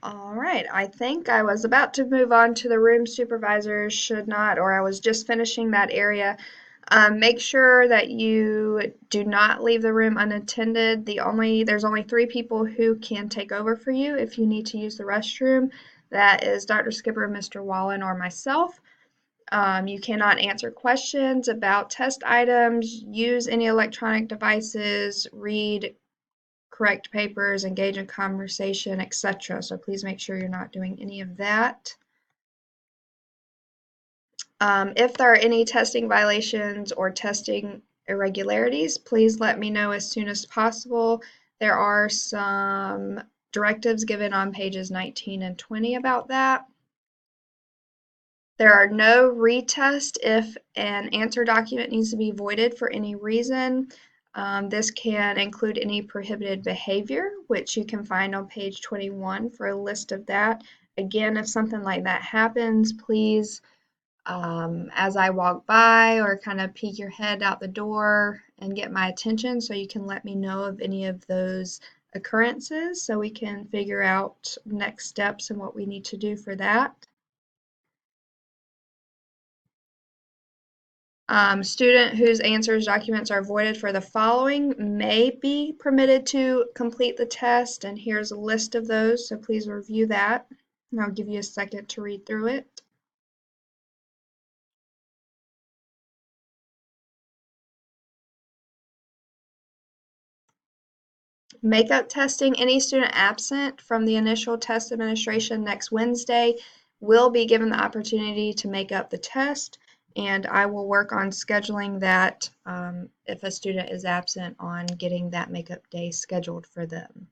All right, I think I was about to move on to the room supervisors should not, or I was just finishing that area. Make sure that you do not leave the room unattended. There's only 3 people who can take over for you if you need to use the restroom. That is Dr. Skipper, Mr. Wallen, or myself. You cannot answer questions about test items, use any electronic devices, read correct papers, engage in conversation, etc. So please make sure you're not doing any of that. If there are any testing violations or testing irregularities, please let me know as soon as possible. There are some directives given on pages 19 and 20 about that. There are no retests if an answer document needs to be voided for any reason. This can include any prohibited behavior, which you can find on page 21 for a list of that. Again, if something like that happens, please, as I walk by, or kind of peek your head out the door and get my attention so you can let me know of any of those occurrences so we can figure out next steps and what we need to do for that. Student whose answers documents are voided for the following may be permitted to complete the test, and here's a list of those, so please review that, and I'll give you a second to read through it. Makeup testing. Any student absent from the initial test administration next Wednesday will be given the opportunity to make up the test, and I will work on scheduling that if a student is absent on getting that makeup day scheduled for them.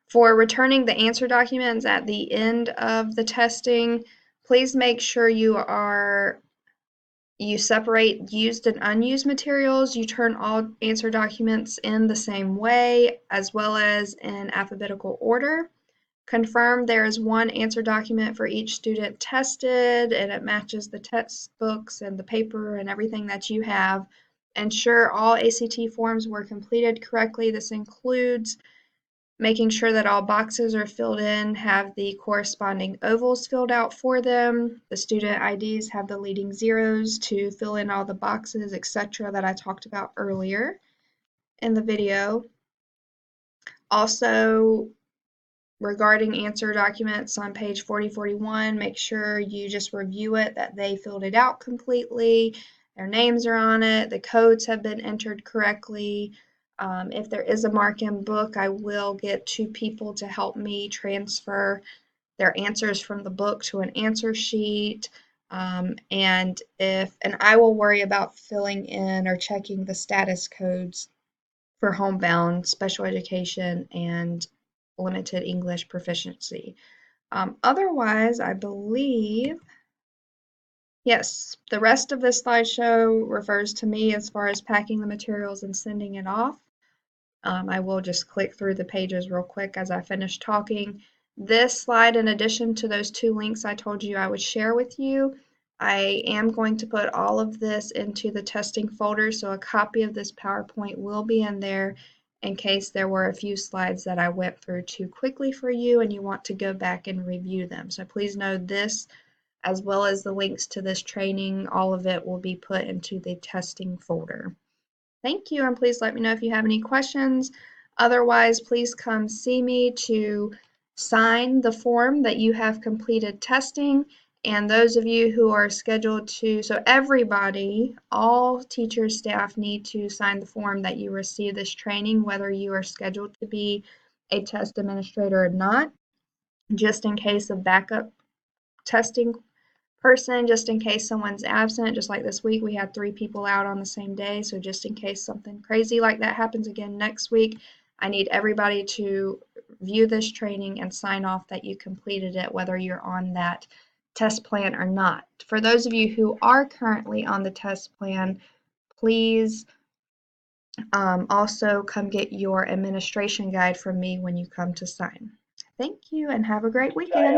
For returning the answer documents at the end of the testing, please make sure you separate used and unused materials. You turn all answer documents in the same way, as well as in alphabetical order. Confirm there is one answer document for each student tested and it matches the textbooks and the paper and everything that you have. Ensure all ACT forms were completed correctly. This includes making sure that all boxes are filled in, have the corresponding ovals filled out for them. The student IDs have the leading zeros to fill in all the boxes, etc. that I talked about earlier in the video. Also, regarding answer documents on page 4041, make sure you just review it, that they filled it out completely, their names are on it, the codes have been entered correctly. If there is a mark-in book, I will get 2 people to help me transfer their answers from the book to an answer sheet. And I will worry about filling in or checking the status codes for homebound, special education, and limited English proficiency. Otherwise, I believe, yes, the rest of this slideshow refers to me as far as packing the materials and sending it off. I will just click through the pages real quick as I finish talking. This slide, in addition to those 2 links I told you I would share with you, I am going to put all of this into the testing folder, so a copy of this PowerPoint will be in there in case there were a few slides that I went through too quickly for you and you want to go back and review them. So please know this, as well as the links to this training, all of it will be put into the testing folder. Thank you, and please let me know if you have any questions. Otherwise, please come see me to sign the form that you have completed testing. And those of you who are scheduled to, so everybody, all teachers, staff need to sign the form that you receive this training, whether you are scheduled to be a test administrator or not, just in case of backup testing person, just in case someone's absent. Just like this week, we had 3 people out on the same day. So just in case something crazy like that happens again next week, I need everybody to view this training and sign off that you completed it, whether you're on that test plan or not. For those of you who are currently on the test plan, please also come get your administration guide from me when you come to sign. Thank you and have a great weekend.